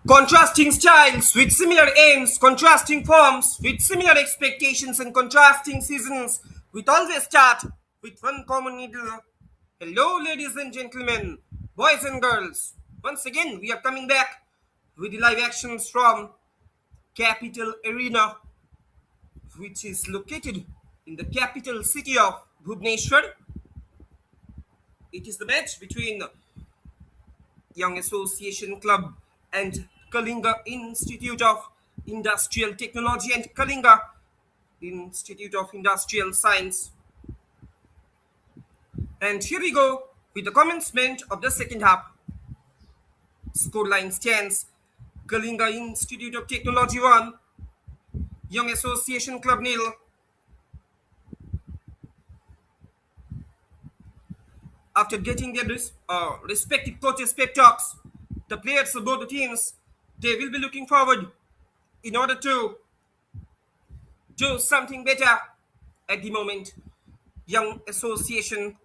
Contrasting styles with similar aims, contrasting forms with similar expectations, and contrasting seasons with always start with one common needle. Hello, ladies and gentlemen, boys and girls. Once again, we are coming back with the live actions from Capital Arena, which is located in the capital city of Bhubaneswar. It is the match between Young Association Club and Kalinga Institute of Industrial Technology and Kalinga Institute of Industrial Science. And here we go with the commencement of the second half. Scoreline stands Kalinga Institute of Technology 1, Young Association Club 0. After getting their respective coaches' pep talks, the players of both the teams, they will be looking forward in order to do something better. At the moment, Young Association,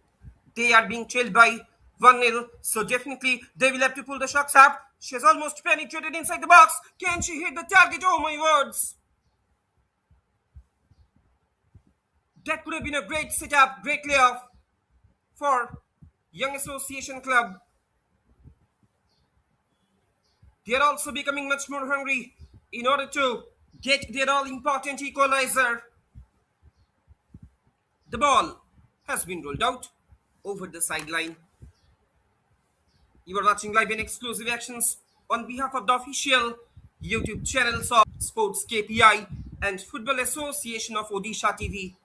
they are being trailed by 1-0, so definitely they will have to pull the shocks up. She has almost penetrated inside the box. Can she hit the target? Oh my words! That could have been a great setup, great layoff for Young Association Club. They are also becoming much more hungry in order to get their all-important equalizer. The ball has been rolled out over the sideline. You are watching live and exclusive actions on behalf of the official YouTube channels of SportsKPI and Football Association of Odisha TV.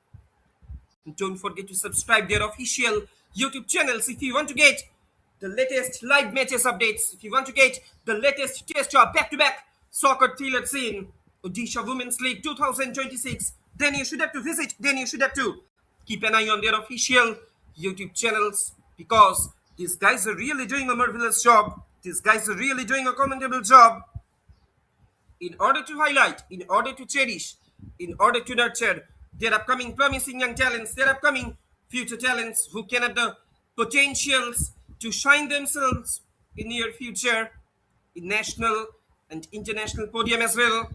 Don't forget to subscribe their official YouTube channels if you want to get the latest live matches updates, if you want to get the latest test of back-to-back soccer thrillers in Odisha Women's League 2026, then you should have to keep an eye on their official YouTube channels, because these guys are really doing a marvelous job. These guys are really doing a commendable job in order to highlight, in order to cherish, in order to nurture their upcoming promising young talents, their upcoming future talents who can have the potentials to shine themselves in near future in national and international podium as well.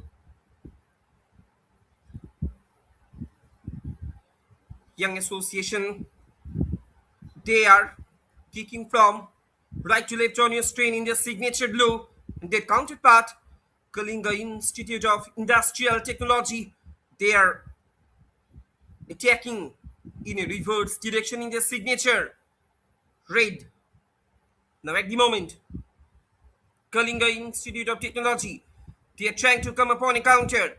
Young Association, they are kicking from right to left on your screen in their signature blue, and their counterpart, Kalinga Institute of Industrial Technology, they are attacking in a reverse direction in their signature red. Now at the moment, Kalinga Institute of Technology, they are trying to come upon a counter.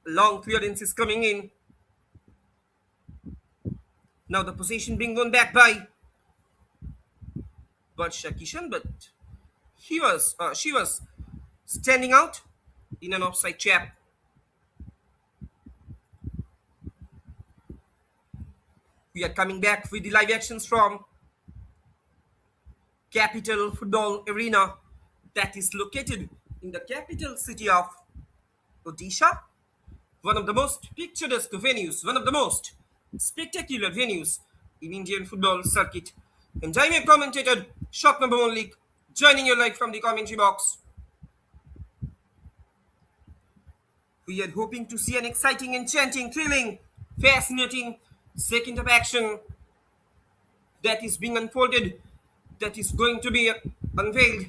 Long clearance is coming in. Now the possession being won back by Barsha Kishan, but she was standing out in an offside trap. We are coming back with the live actions from Capital Football Arena that is located in the capital city of Odisha, one of the most picturesque venues, one of the most spectacular venues in Indian football circuit. And I'm your commentator, Shop Number 1 League, joining you live from the commentary box. We are hoping to see an exciting, enchanting, thrilling, fascinating second of action that is being unfolded, that is going to be unveiled,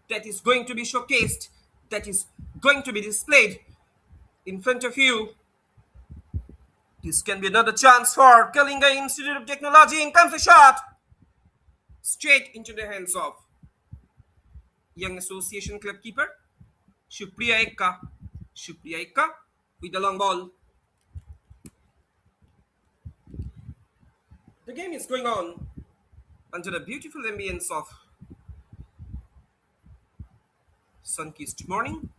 that is going to be showcased, that is going to be displayed in front of you. This can be another chance for Kalinga Institute of Technology. In comes the shot, straight into the hands of Young Association Club keeper Shupriya Ekka with the long ball. The game is going on under the beautiful ambience of sun-kissed morning.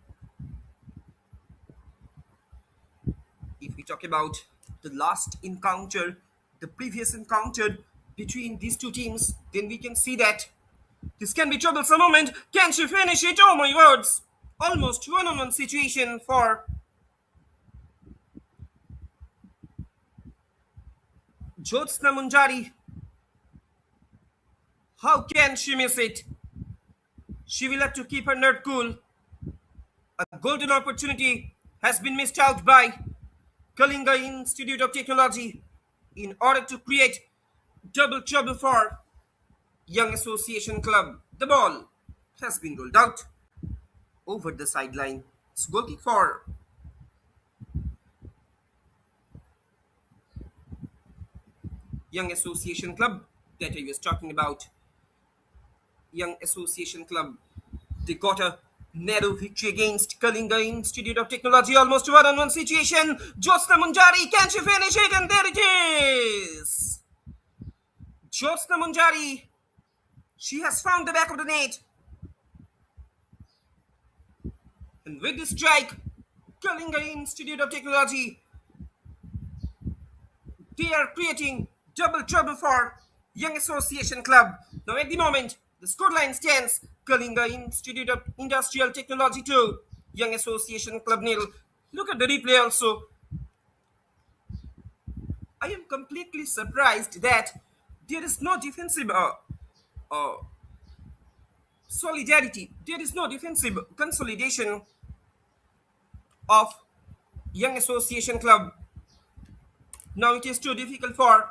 If we talk about the last encounter, the previous encounter between these two teams, then we can see that this can be troublesome moment. Can she finish it? Oh my words! Almost one-on-one situation for Jyotsna Munjari. How can she miss it? She will have to keep her nerve cool. A golden opportunity has been missed out by Kalinga Institute of Technology in order to create double trouble for Young Association Club. The ball has been rolled out over the sideline. It's goal kick for Young Association Club that I was talking about. Young Association Club. They got a narrow victory against Kalinga Institute of Technology. Almost one-on-one situation. Jyotsna Munjari, can she finish it? And there it is. Jyotsna Munjari. She has found the back of the net. And with this strike, Kalinga Institute of Technology, they are creating double trouble for Young Association Club. Now at the moment, the scoreline stands Kalinga Institute of Industrial Technology 2, Young Association Club nil. Look at the replay also. I am completely surprised that there is no defensive uh, solidarity. There is no defensive consolidation of Young Association Club. Now it is too difficult for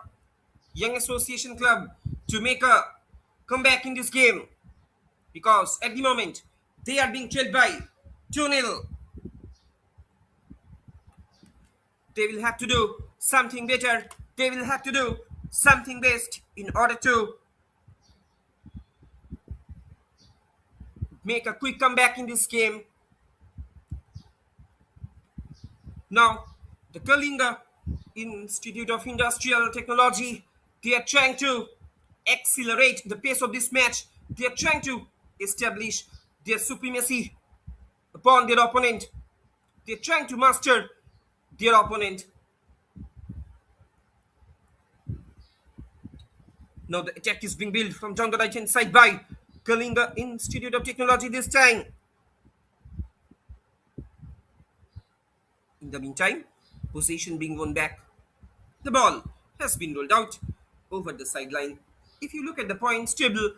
Young Association Club to make a comeback in this game because at the moment they are being trailed by 2-0. They will have to do something better. They will have to do something best in order to make a quick comeback in this game. Now, the Kalinga Institute of Industrial Technology, they are trying to accelerate the pace of this match. They are trying to establish their supremacy upon their opponent. They are trying to master their opponent. Now the attack is being built from down the right hand side by Kalinga Institute of Technology this time. In the meantime, possession being won back. The ball has been rolled out over the sideline. If you look at the points table,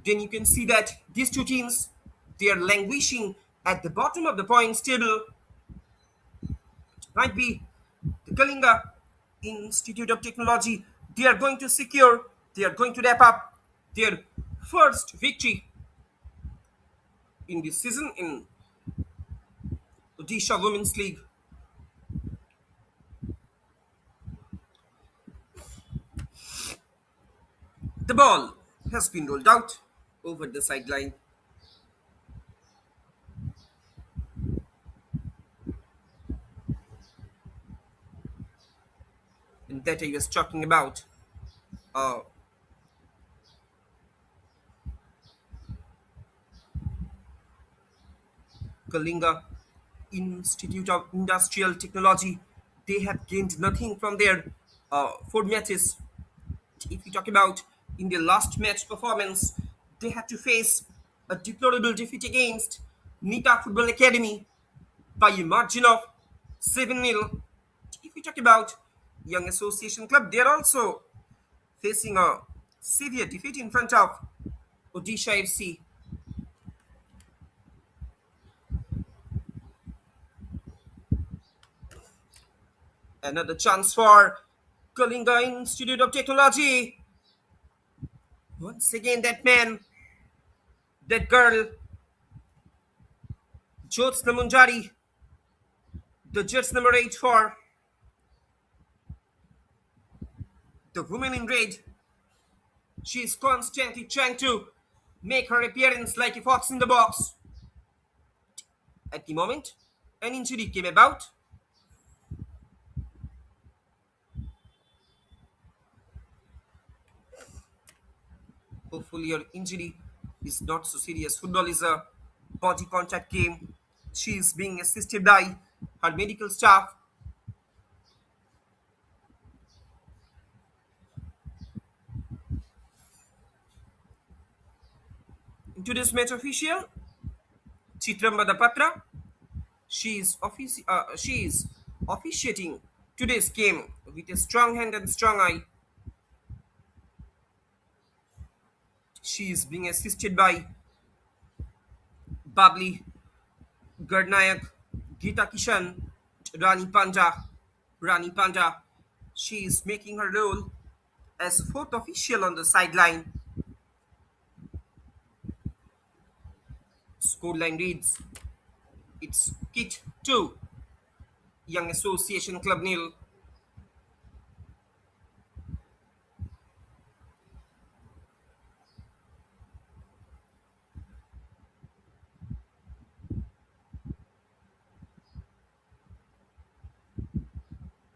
then you can see that these two teams, they are languishing at the bottom of the points table. It might be the Kalinga Institute of Technology. They are going to secure, they are going to wrap up their first victory in this season in Odisha Women's League. The ball has been rolled out over the sideline. And that I was talking about. Uh, Kalinga Institute of Industrial Technology, they have gained nothing from their four matches. If you talk about in their last match performance, they had to face a deplorable defeat against Nita Football Academy by a margin of 7-0. If you talk about Young Association Club, they are also facing a severe defeat in front of Odisha FC. Another chance for Kalinga Institute of Technology. Once again, that man, that girl, Jyotsna Munjari, the judge number 8 for the woman in red. She is constantly trying to make her appearance like a fox in the box. At the moment, an injury came about. Hopefully, your injury is not so serious. Football is a body contact game. She is being assisted by her medical staff. In today's match official, Chitrambada Patra, she is officiating today's game with a strong hand and strong eye. She is being assisted by Babli Gurnayak, Gita Kishan, Rani Panja. Rani Panja. She is making her role as fourth official on the sideline. Scoreline reads, it's KIIT 2, Young Association Club nil.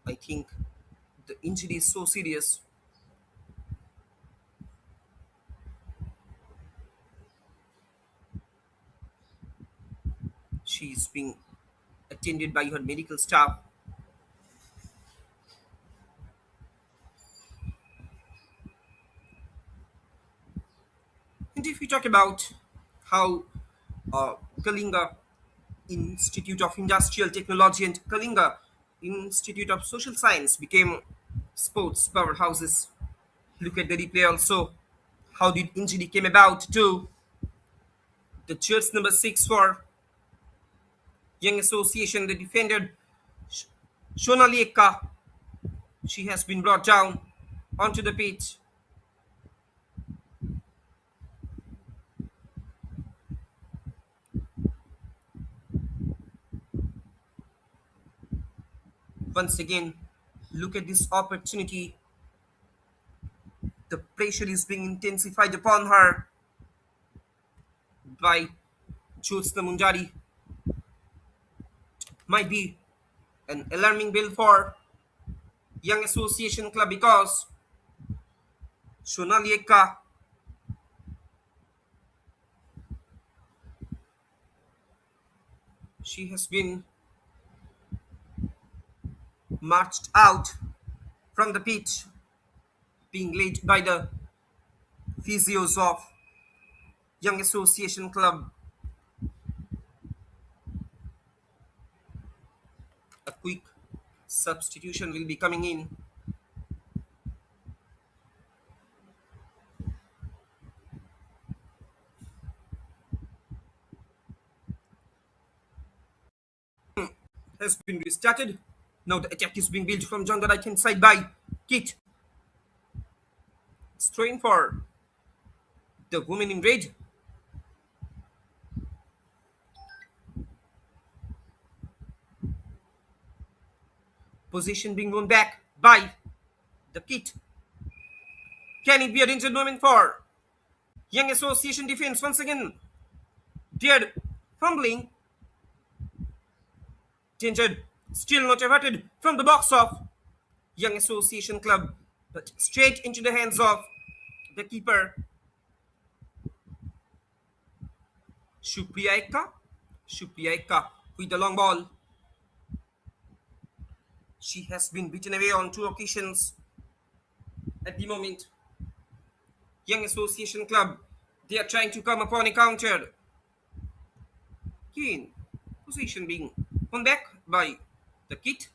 I think the injury is so serious. She is being attended by her medical staff. And if we talk about how Kalinga Institute of Industrial Technology and Kalinga Institute of Social Science became sports powerhouses. Look at the replay also. How did injury came about to the jersey number 6 for Young Association, the defender Shonali Ekka. She has been brought down onto the pitch. Once again, look at this opportunity. The pressure is being intensified upon her by Jyotsna Munjari. Might be an alarming bill for Young Association Club because Shonali Ekka she has been marched out from the pitch, being led by the physios of Young Association Club. A quick substitution will be coming in. Has been restarted. Now the attack is being built from on the right hand side by KIIT. It's throwing for the women in red. Position being won back by the KIIT. Can it be a danger moment for Young Association defense once again? They're fumbling. Danger still not averted from the box of Young Association Club, but straight into the hands of the keeper. Shupriya Ekka. Shupriya Ekka with the long ball. She has been beaten away on 2 occasions at the moment. Young Association Club, they are trying to come upon a counter. Keen position being won back by the KIIT.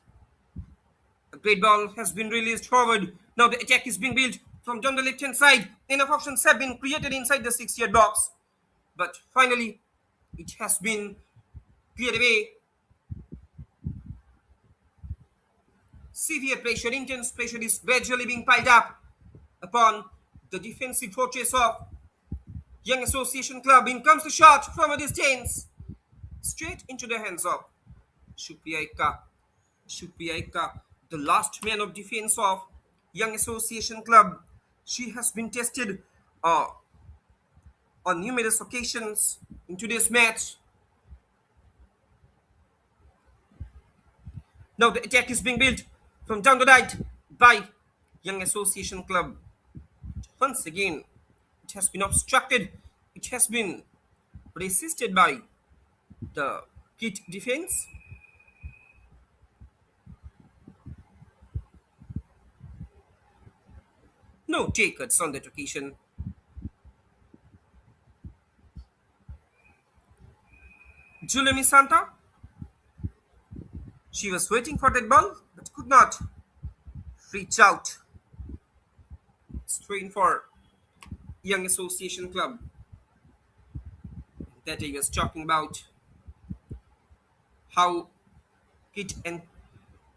A great ball has been released forward. Now the attack is being built from down the left hand side. Enough options have been created inside the 6-yard box. But finally, it has been cleared away. Severe pressure, intense pressure is gradually being piled up upon the defensive fortress of Young Association Club. In comes the shot from a distance. Straight into the hands of Shupriya Ekka. Shupriya Ekka, the last man of defense of Young Association Club. She has been tested on numerous occasions in today's match. Now the attack is being built from down the right by Young Association Club. Once again, it has been obstructed. It has been resisted by the KIIT defense. No takers on that occasion. Julemi Santa. She was waiting for that ball but could not reach out. It's throwing for Young Association Club that I was talking about, how KIIT and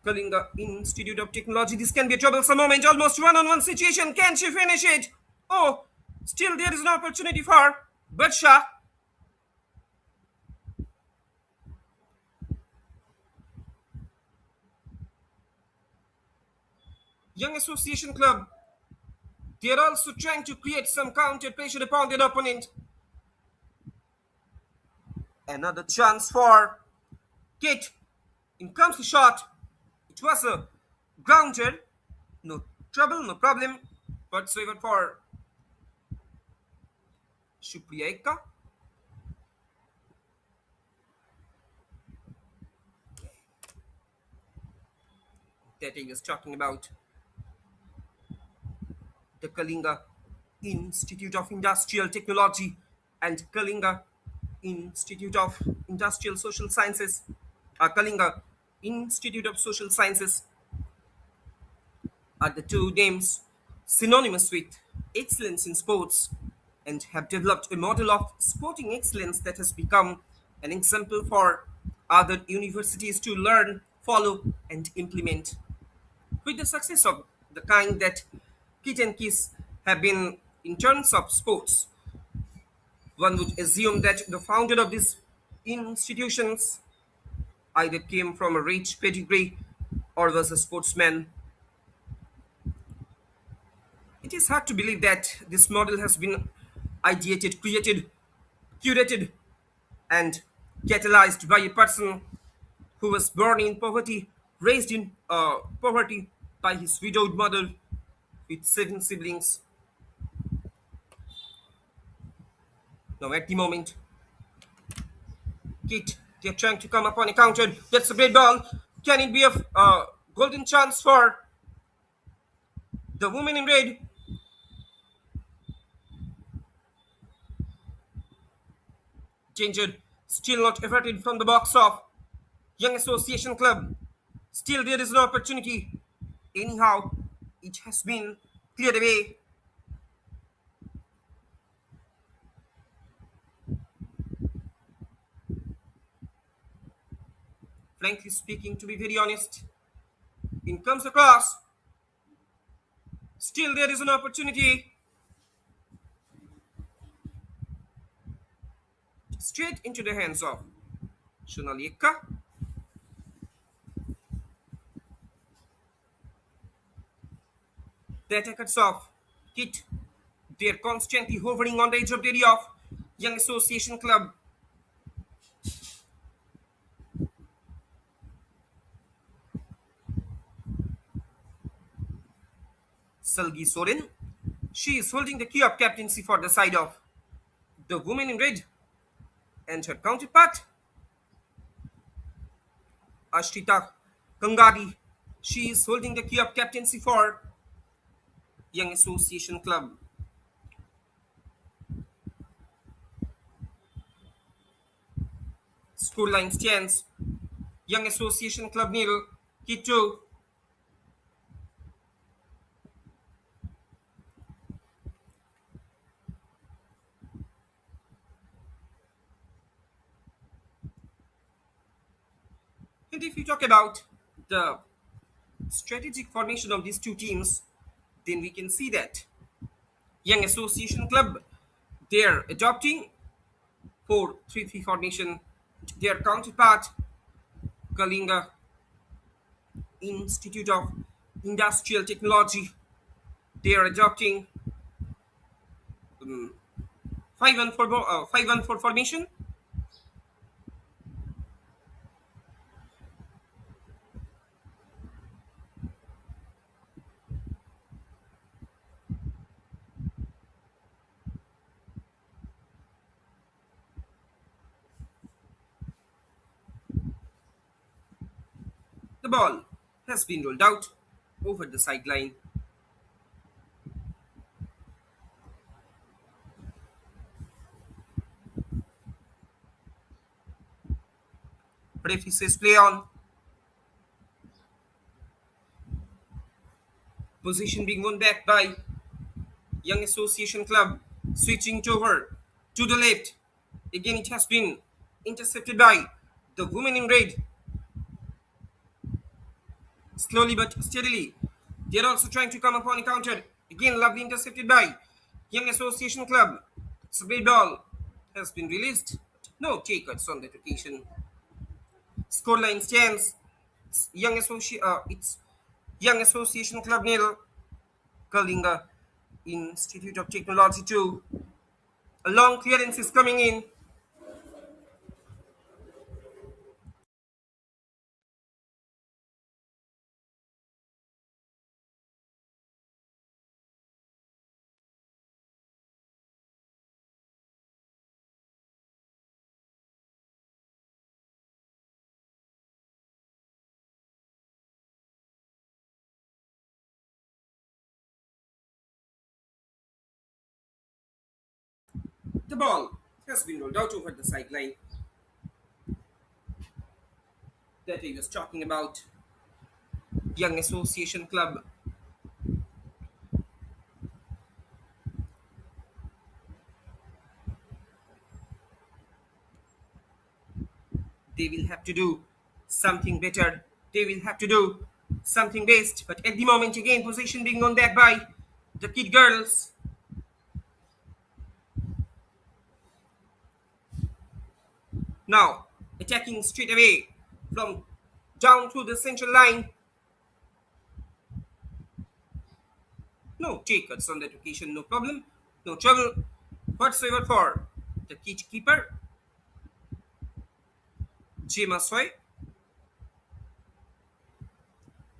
Kalinga Institute of Technology. This can be a troublesome moment, almost one-on-one situation. Can she finish it? Oh, still there is an opportunity for Batsha. Young Association Club. They are also trying to create some counter pressure upon their opponent. Another chance for KIIT. In comes the shot. It was a grounder. No trouble, no problem whatsoever for Shupriya. That I was talking about. The Kalinga Institute of Industrial Technology and Kalinga Institute of Industrial Social Sciences, Kalinga Institute of Social Sciences are the two names synonymous with excellence in sports and have developed a model of sporting excellence that has become an example for other universities to learn, follow, and implement. With the success of the kind that Kit and Kiss have been in terms of sports, one would assume that the founder of these institutions either came from a rich pedigree or was a sportsman. It is hard to believe that this model has been ideated, created, curated, and catalyzed by a person who was born in poverty, raised in poverty by his widowed mother with seven siblings. Now, at the moment, Kit, they're trying to come upon a counter. That's a great ball. Can it be a golden chance for the woman in red? Danger still not averted from the box of Young Association Club. Still, there is an opportunity. Anyhow, it has been cleared away. Frankly speaking, to be very honest, in comes across. Still, there is an opportunity. Straight into the hands of Shunalika. The attackers of Kit. They're constantly hovering on the edge of the area of Young Association Club. Salgi Soren. She is holding the key of captaincy for the side of the woman in red, and her counterpart, Ashrita Kangadi. She is holding the key of captaincy for Young Association Club. Scoreline stands Young Association Club nil, KIIT 2. And if you talk about the strategic formation of these two teams, then we can see that Young Association Club, they're adopting 4-3-3 formation. Their counterpart, Kalinga Institute of Industrial Technology, they are adopting 5-1-4 formation. The ball has been rolled out over the sideline. Referee says play on. Position being won back by Young Association Club. Switching it over to the left. Again, it has been intercepted by the women in red. Slowly but steadily. They're also trying to come upon a counter. Again, lovely intercepted by Young Association Club. It's a great ball. Has been released. No takers on that occasion. Scoreline stands. It's Young Association Club nil. Kalinga Institute of Technology 2. A long clearance is coming in. The ball has been rolled out over the sideline that he was talking about. Young Association Club. They will have to do something better. They will have to do something best. But at the moment, again, possession being won back by the Kid Girls. Now, attacking straight away from down through the central line. No takers on that occasion, no problem. No trouble whatsoever for the keeper, Jema Soy.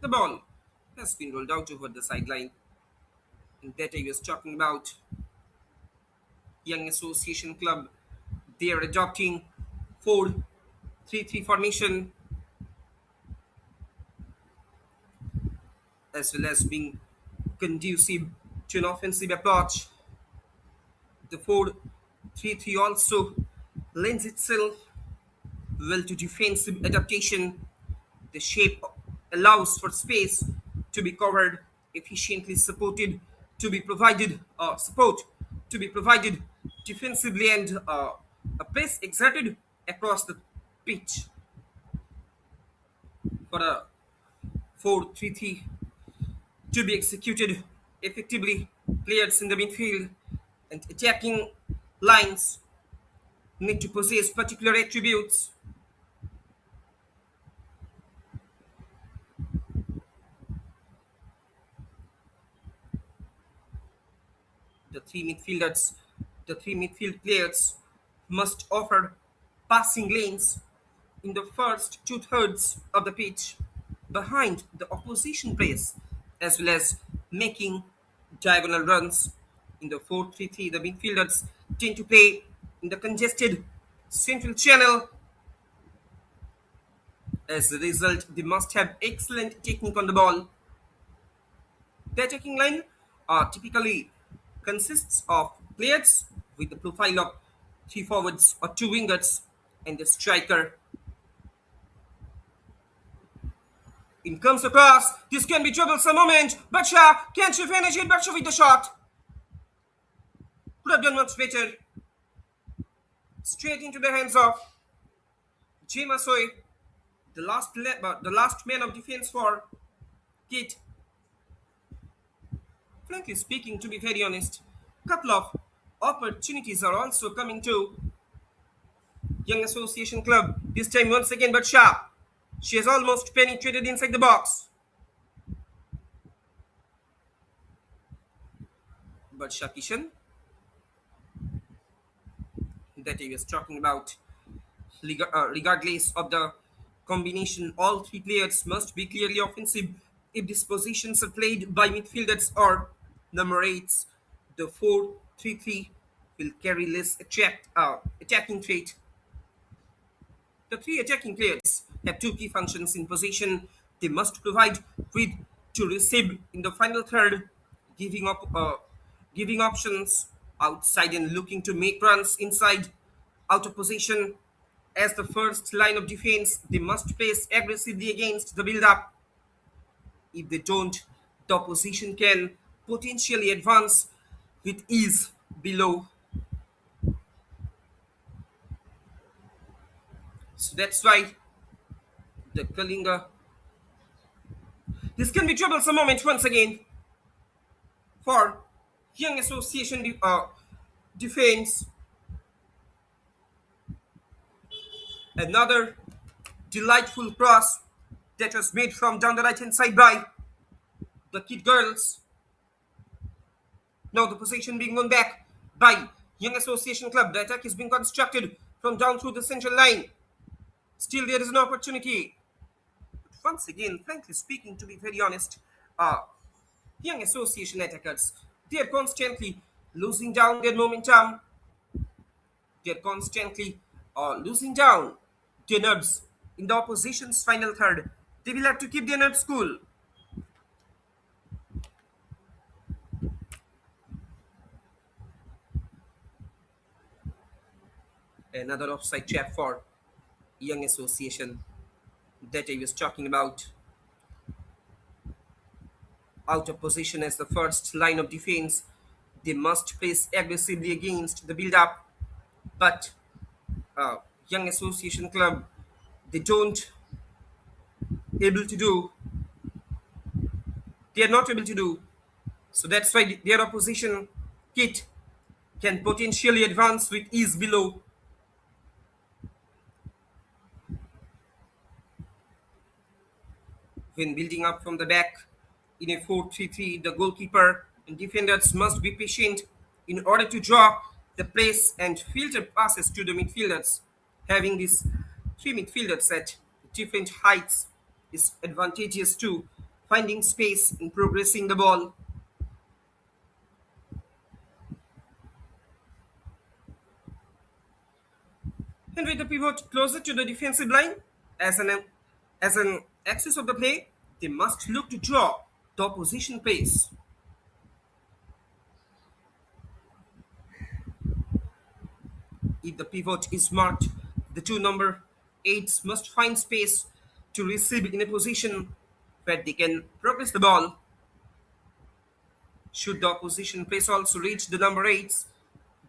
The ball has been rolled out over the sideline. And that I was talking about. Young Association Club. They are adopting 4-3-3 formation as well as being conducive to an offensive approach. The 4-3-3 also lends itself well to defensive adaptation. The shape allows for space to be covered efficiently, supported to be provided support to be provided defensively, and a press exerted across the pitch for a 4-3-3 to be executed effectively. Players in the midfield and attacking lines need to possess particular attributes. The three midfield players must offer passing lanes in the first two-thirds of the pitch behind the opposition press, as well as making diagonal runs. In the 4-3-3, the midfielders tend to play in the congested central channel. As a result, they must have excellent technique on the ball. The attacking line typically consists of players with the profile of three forwards or two wingers and the striker. In comes across. This can be troublesome moment. Bacha, can't you finish it? Bacha with the shot. Could have done much better. Straight into the hands of Jema Soy, the last man of defense for KIIT. Frankly speaking, to be very honest, couple of opportunities are also coming to Young Association Club. This time once again, but sharp. She has almost penetrated inside the box. But Shakishan, that he was talking about, regardless of the combination, all three players must be clearly offensive. If these positions are played by midfielders or number eights, the 4-3-3 will carry less attacking trait. The three attacking players have two key functions in possession. They must provide width to receive in the final third, giving up giving options outside and looking to make runs inside out of position. As the first line of defense, they must press aggressively against the build-up. If they don't, the opposition can potentially advance with ease below So that's why the Kalinga. This can be troublesome moment once again for Young Association defense. Another delightful cross that was made from down the right hand side by the KIIT girls. Now the possession being won back by Young Association Club. The attack is being constructed from down through the central line. Still there is an opportunity. Once again, frankly speaking, to be very honest, Young Association attackers, they are constantly losing down their momentum. They are constantly losing down their nerves in the opposition's final third. They will have to keep their nerves cool. Another offside trap for Young Association that I was talking about. Out of position as the first line of defense, they must press aggressively against the build-up. But uh, Young Association Club, they don't able to do. They are not able to do. So that's why their opposition kit can potentially advance with ease below. When building up from the back in a 4-3-3, the goalkeeper and defenders must be patient in order to draw the press and filter passes to the midfielders. Having these three midfielders at different heights is advantageous to finding space and progressing the ball. And with the pivot closer to the defensive line, as an axis of the play, they must look to draw the opposition pace. If the pivot is marked, the two number eights must find space to receive in a position where they can progress the ball. Should the opposition press also reach the number eights,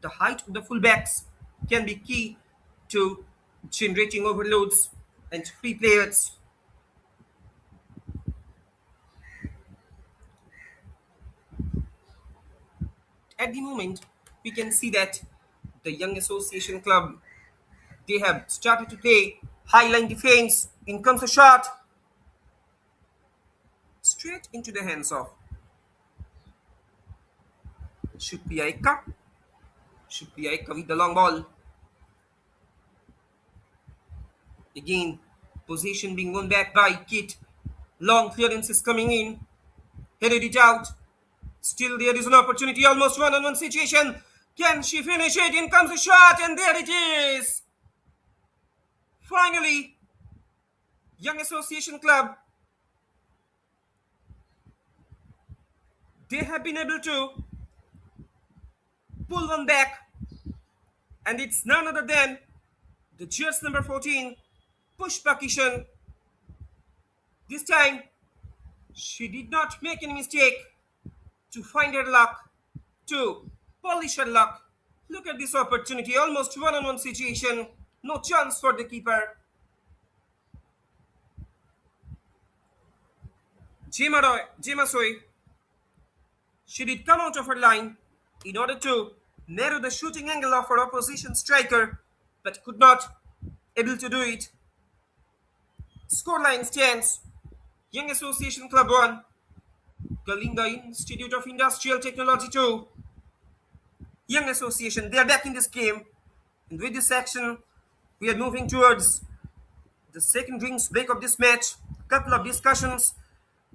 the height of the fullbacks can be key to generating overloads and free players. At the moment, we can see that the Young Association Club, they have started to play high line defense. In comes a shot straight into the hands of Shukriyaika. Shukriyaika with the long ball. Again, possession being won back by KIIT. Long clearance is coming in. Headed it out. Still there is an opportunity. Almost one-on-one situation. Can she finish it? In comes a shot and there it is. Finally, Young Association Club, they have been able to pull one back, and it's none other than the jersey number 14, Pushpa Kishan. This time, she did not make any mistake to find her luck, to polish her luck. Look at this opportunity, almost one-on-one situation, no chance for the keeper. Jema Soy, she did come out of her line in order to narrow the shooting angle of her opposition striker, but could not able to do it. Scoreline stands Young Association Club 1, Kalinga Institute of Industrial Technology 2. Young Association, they are back in this game. And with this action, we are moving towards the second drinks break of this match. A couple of discussions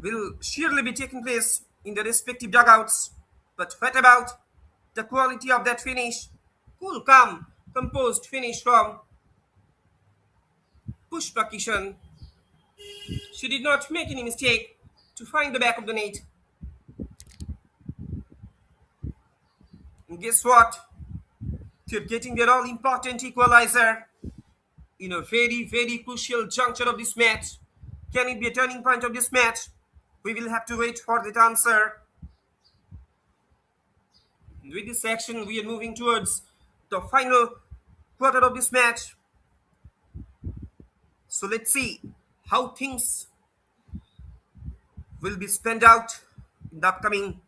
will surely be taking place in the respective dugouts. But what about the quality of that finish? Cool, calm, composed finish from Pushpa Kishan. She did not make any mistake to find the back of the net. And guess what? They're getting their all-important equalizer in a very, very crucial juncture of this match. Can it be a turning point of this match? We will have to wait for that answer. And with this action, we are moving towards the final quarter of this match. So let's see how things will be spent out in the upcoming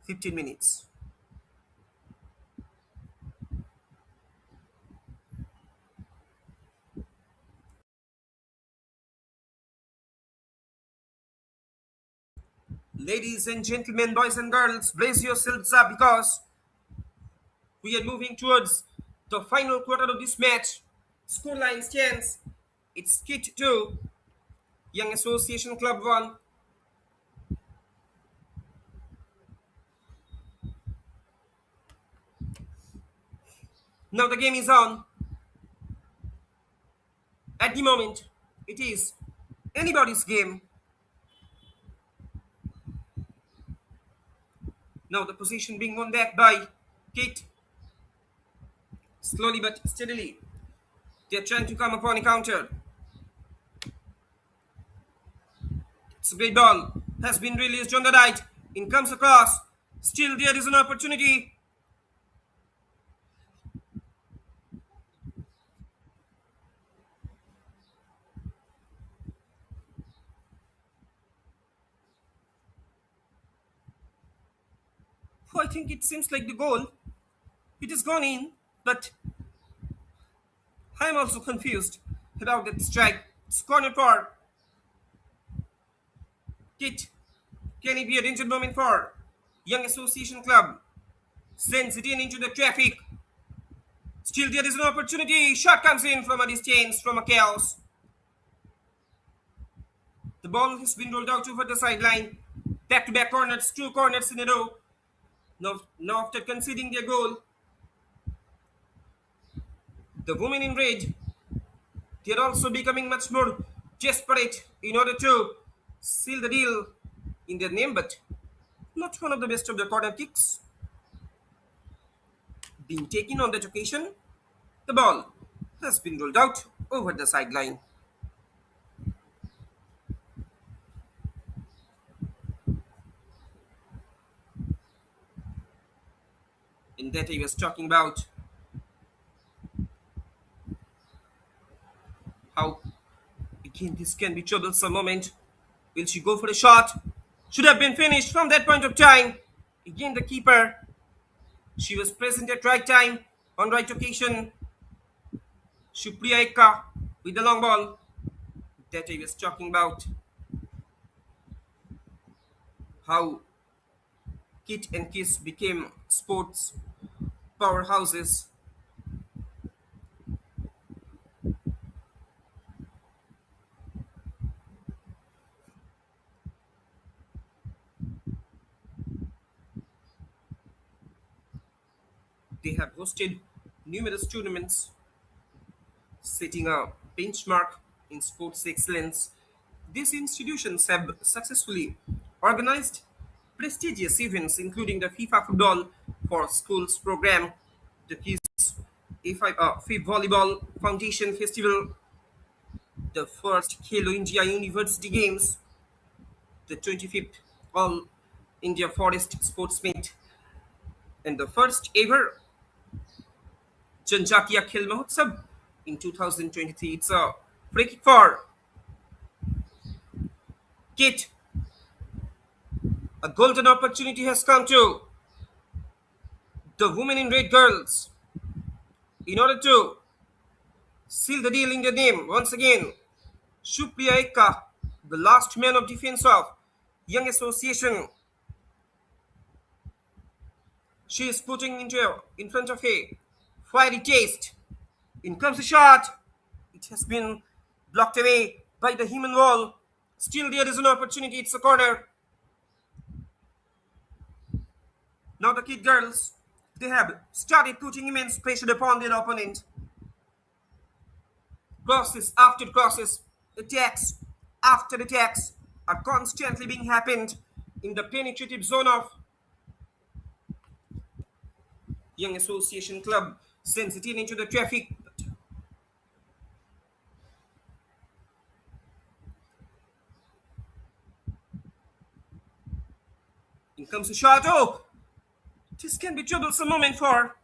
15 minutes. Ladies and gentlemen, boys and girls, brace yourselves up because we are moving towards the final quarter of this match. Scoreline stands. It's KIIT 2, Young Association Club 1. Now the game is on. At the moment, it is anybody's game. Now the position being won back by KIIT. Slowly but steadily, they're trying to come upon a counter. It's a great ball. Has been released on the right. In comes across. Still there is an opportunity. Oh, I think it seems like the goal. It has gone in, but I am also confused about that strike. It's corner for KIIT. Can it be a danger moment for Young Association Club? Sends it in into the traffic. Still there is an opportunity. Shot comes in from a distance, from a chaos. The ball has been rolled out over the sideline. Back-to-back corners, two corners in a row. Now after conceding their goal, the women in red, they're also becoming much more desperate in order to seal the deal in their name, but not one of the best of the corner kicks being taken on that occasion. The ball has been rolled out over the sideline. In that I was talking about how again this can be troublesome moment. Will she go for a shot? Should have been finished from that point of time. Again the keeper. She was present at right time, on right occasion. Supriya Ekka with the long ball. That I was talking about. How KIIT and KISS became sports powerhouses. They have hosted numerous tournaments, setting a benchmark in sports excellence. These institutions have successfully organized prestigious events, including the FIFA Football for Schools program, the FIFA Volleyball Foundation Festival, the first Khelo India University Games, the 25th All India Forest Sports Meet, and the first ever Janjatiya Khel Mahotsav in 2023. It's a free kick for KIIT. A golden opportunity has come to the women in red girls in order to seal the deal in their name. Once again, Supriya Ekka, the last man of defense of Young Association. She is putting in front of a fiery taste. In comes the shot. It has been blocked away by the human wall. Still there is an opportunity. It's a corner. Now the KIIT girls, they have started putting immense pressure upon their opponent. Crosses after crosses, attacks after attacks are constantly being happened in the penetrative zone of Young Association Club. Sends it in into the traffic. In comes a shot. Oh, this can be troublesome moment for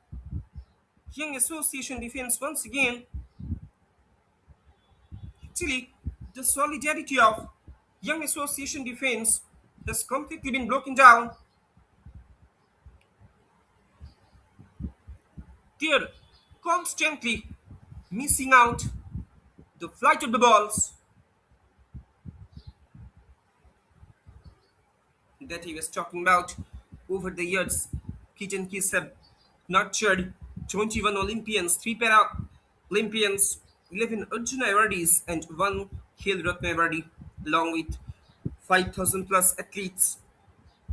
Young Association defense once again. Actually, the solidarity of young association defense has completely been broken down. They're constantly missing out the flight of the balls that he was talking about. Over the years, Kit and Kiss have nurtured 21 Olympians, 3 Paralympians, 11 Arjuna awardees, and 1 Khel Ratna awardee, along with 5,000 plus athletes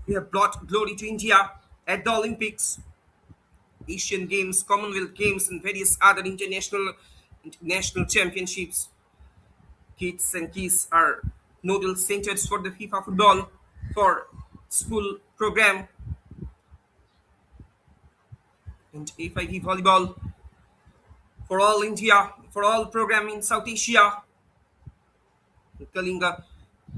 who have brought glory to India at the Olympics, Asian Games, Commonwealth Games, and various other international championships. Kids and Keys are nodal centers for the FIFA football for school program and FIV volleyball for all India, for all program in South Asia. Kalinga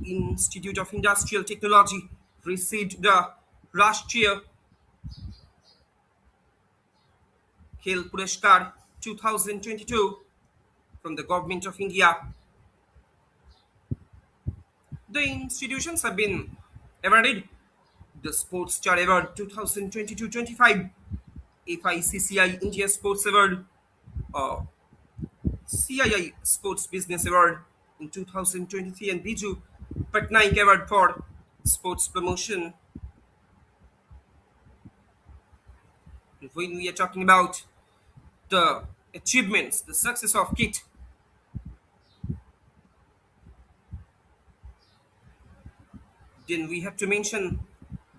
Institute of Industrial Technology received the Rashtriya Khel Puraskar 2022 from the Government of India. The institutions have been awarded the Sports Star Award 2022-25, FICCI India Sports Award, uh, CII Sports Business Award in 2023, and Biju Patnaik Award for Sports Promotion. When we are talking about the achievements, the success of KIT, then we have to mention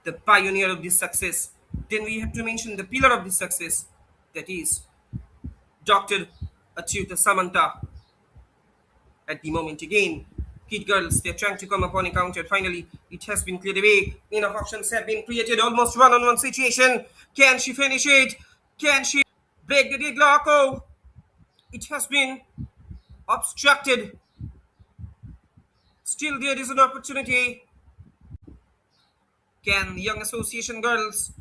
the pioneer of this success. Then we have to mention the pillar of this success, that is Dr. Achyuta Samanta. At the moment again, Kid girls, they're trying to come upon a counter. Finally, it has been cleared away. Enough options have been created. Almost one-on-one situation. Can she finish it? Can she break the deadlock? Oh, it has been obstructed. Still, there is an opportunity. Can young association girls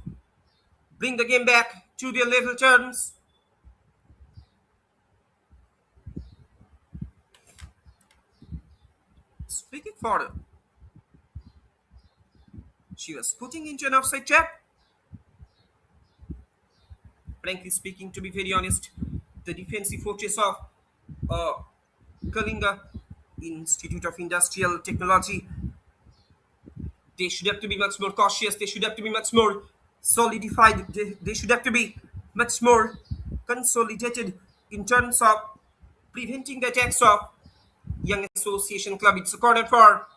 bring the game back to their level terms? Speaking for, she was putting into an offside trap. Frankly speaking, to be very honest, the defensive fortress of uh, Kalinga Institute of Industrial Technology, they should have to be much more cautious. They should have to be much more solidified. They should have to be much more consolidated in terms of preventing the attacks of Young Association Club. It's a corner for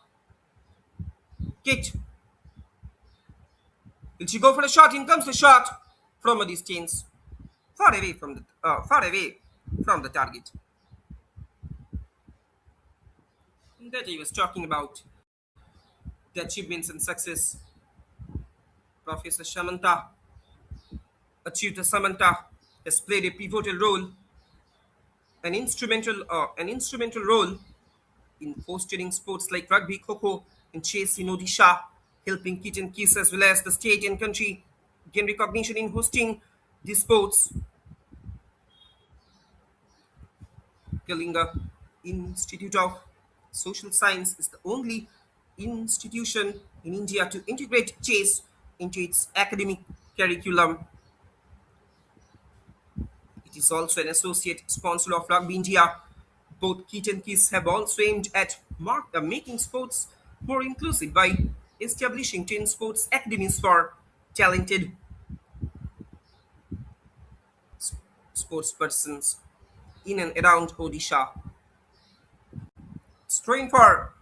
Kit. Will she go for a shot? In comes the shot from a distance, far away from the target. That he was talking about the achievements and success. Professor Shamanta, Achyuta Samanta, has played a pivotal role, an instrumental role in fostering sports like rugby, kho and chess in Odisha, helping Kit and Kiss as well as the state and country gain recognition in hosting these sports. Kalinga Institute of Social Science is the only institution in India to integrate chess into its academic curriculum. It is also an associate sponsor of Rugby India. Both Kit and Kiss have also aimed at making sports more inclusive by establishing 10 sports academies for talented sports persons in and around Odisha. Strain for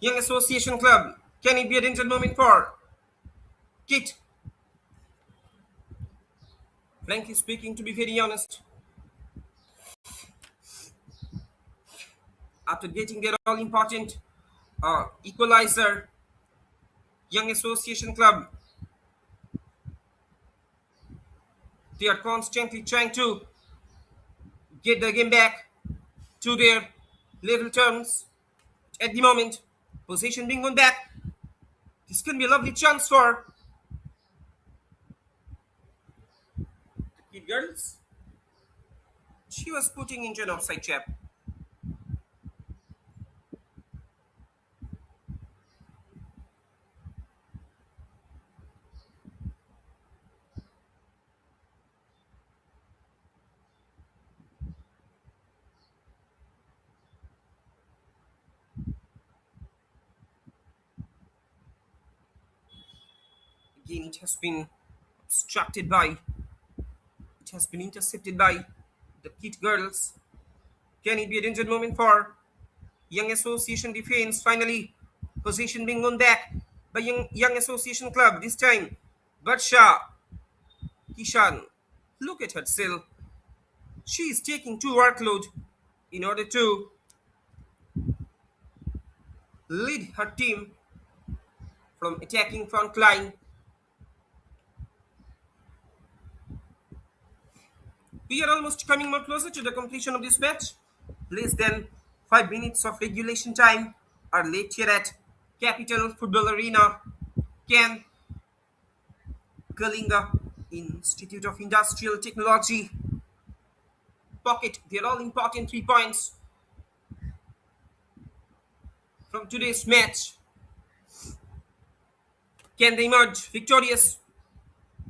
Young Association Club. Can it be a danger moment for Kit? Frankly speaking, to be very honest, after getting their all important equalizer, Young Association Club, they are constantly trying to get the game back to their level terms. At the moment, possession being won back. This can be a lovely chance for the Kid girls. She was putting into an offside trap. Again, obstructed by, it has been intercepted by the KIIT girls. Can it be a danger moment for Young Association defense? Finally, possession being won back by Young Association club. This time, Barsha Kishan. Look at her still. She is taking two workload in order to lead her team from attacking front line. We are almost coming more closer to the completion of this match. Less than 5 minutes of regulation time are left here at Capital Football Arena. Can Kalinga Institute of Industrial Technology pocket their all important 3 points from today's match? Can they emerge victorious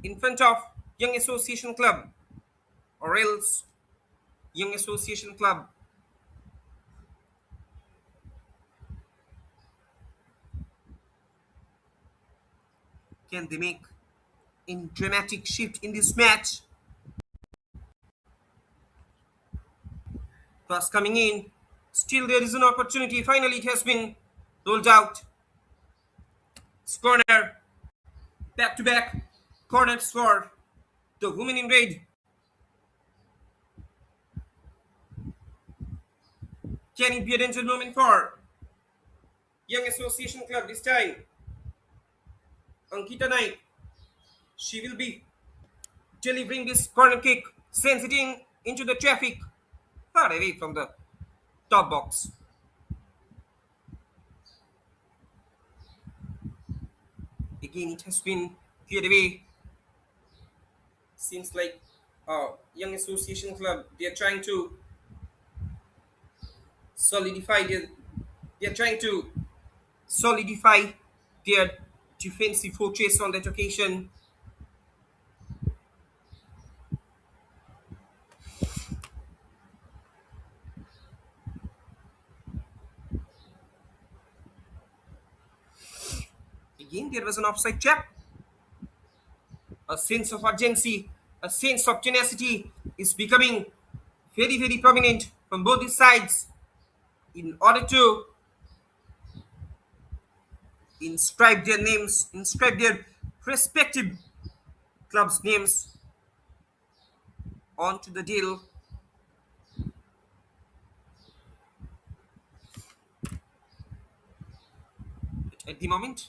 in front of Young Association Club, or else Young Association Club can they make a dramatic shift in this match? Cross coming in. Still there is an opportunity. Finally it has been rolled out. It's corner. Back to back corners for the women in red. Can it be a danger moment for Young Association Club this time? Ankita Naik. She will be delivering this corner kick. Sends it into the traffic. Far away from the top box. Again, it has been cleared away. Seems like Young Association Club, they are trying to solidify their they are trying to solidify their defensive fortress on that occasion. Again, there was an offside trap. A sense of urgency, a sense of tenacity is becoming very, very prominent from both these sides in order to inscribe their names, inscribe their respective clubs' names onto the deal. But at the moment,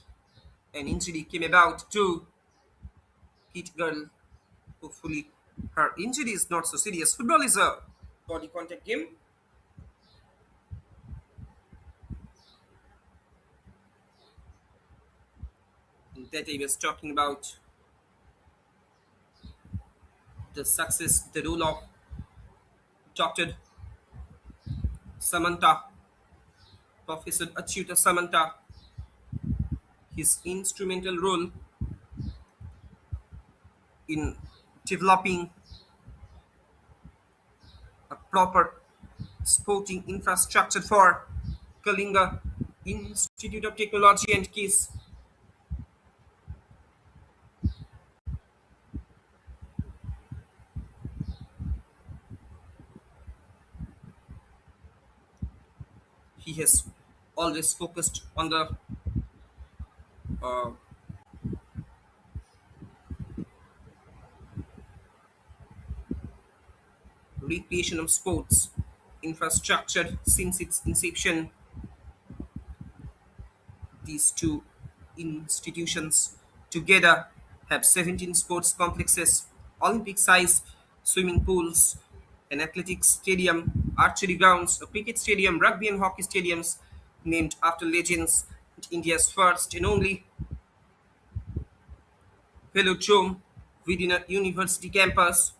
an injury came about to KIIT girl. Hopefully, her injury is not so serious. Football is a body contact game. That I was talking about the success, the role of Dr. Samantha, Professor Achyuta Samantha, his instrumental role in developing a proper sporting infrastructure for Kalinga Institute of Technology and KISS. He has always focused on the uh, recreation of sports infrastructure since its inception. These two institutions together have 17 sports complexes, Olympic size swimming pools, an athletics stadium, archery grounds, a cricket stadium, rugby and hockey stadiums named after legends, and India's first and only velodrome within a university campus.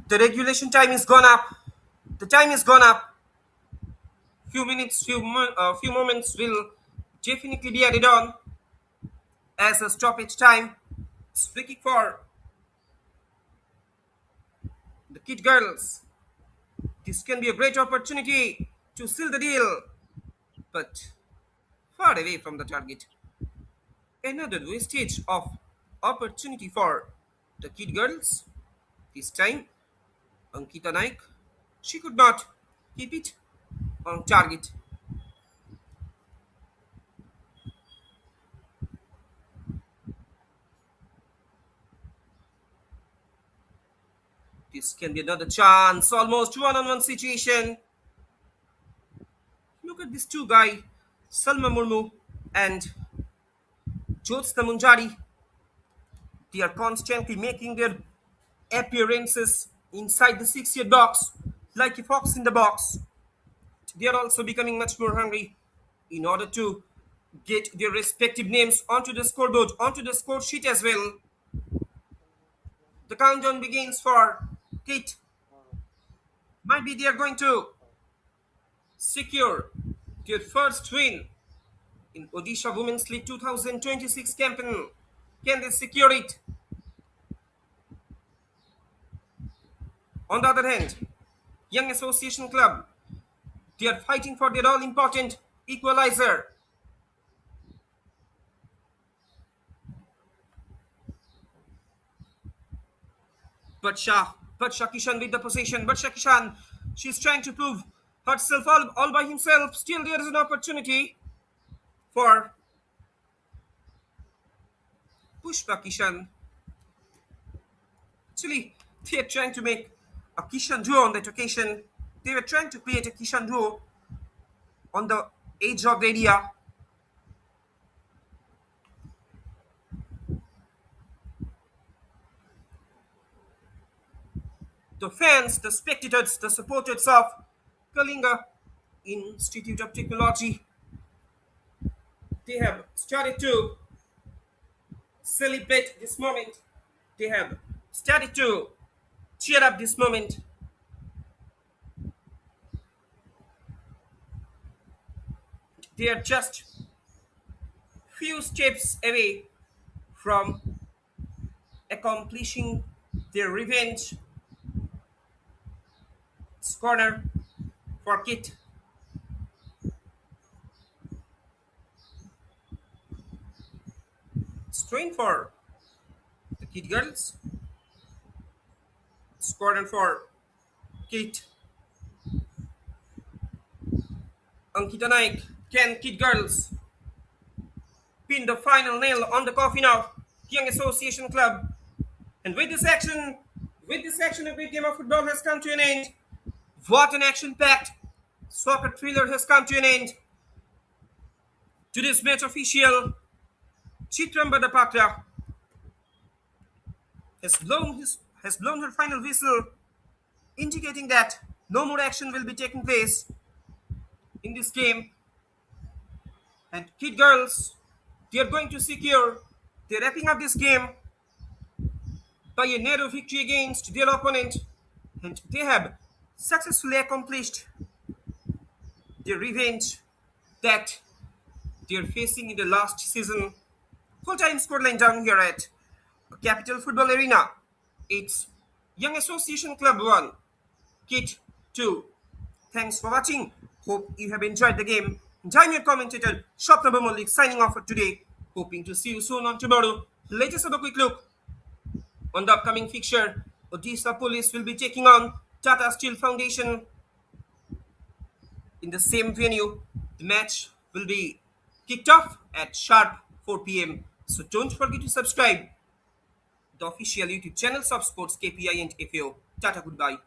The regulation time is gone up. The time is gone up. Few minutes, few moments will definitely be added on as a stoppage time. It's free kick for the KIIT girls. This can be a great opportunity to seal the deal, but far away from the target. Another wastage of opportunity for the KIIT girls. This time, Ankita Naik, she could not keep it on target. This can be another chance, almost one-on-one situation. Look at these two guys, Salma Murmu and Jyotsna Munjari. They are constantly making their appearances inside the 6-yard box like a fox in the box. They are also becoming much more hungry in order to get their respective names onto the scoreboard, onto the score sheet as well. The countdown begins for KIIT. Might be they are going to secure their first win in Odisha Women's League 2026 campaign. Can they secure it? On the other hand, Young Association Club, they are fighting for their all-important equalizer. Batsha Kishan with the possession. Batsha Kishan, she's trying to prove herself all by himself. Still, there is an opportunity for Pushpa Kishan. Actually, they are trying to make a Kishan duo on that occasion. They were trying to create a Kishan duo on the edge of the area. The fans, the spectators, the supporters of Kalinga Institute of Technology, they have started to celebrate this moment. They have started to cheer up this moment. They are just few steps away from accomplishing their revenge. It's corner for KIIT. Strain for the KIIT girls. It's corner for KIIT. Ankita Naik, can KIIT girls pin the final nail on the coffin of Young Association Club? And with this action, a great game of football has come to an end. What an action-packed soccer thriller has come to an end. Today's match official, Chitram Badapatra, has blown her final whistle, indicating that no more action will be taking place in this game. And KIIT girls, they are going to secure, they're wrapping up this game by a narrow victory against their opponent, and they have successfully accomplished their revenge that they're facing in the last season. Full-time scoreline down here at Capital Football Arena. It's Young Association Club 1, KIIT 2. Thanks for watching. Hope you have enjoyed the game. And I'm your commentator, Shopna Malik, signing off for today. Hoping to see you soon on tomorrow. Let us have a quick look on the upcoming fixture. Odisha Police will be taking on Tata Steel Foundation in the same venue. The match will be kicked off at sharp 4 p.m. So don't forget to subscribe the official YouTube channels of Sports KPI and FAO. Tata, goodbye.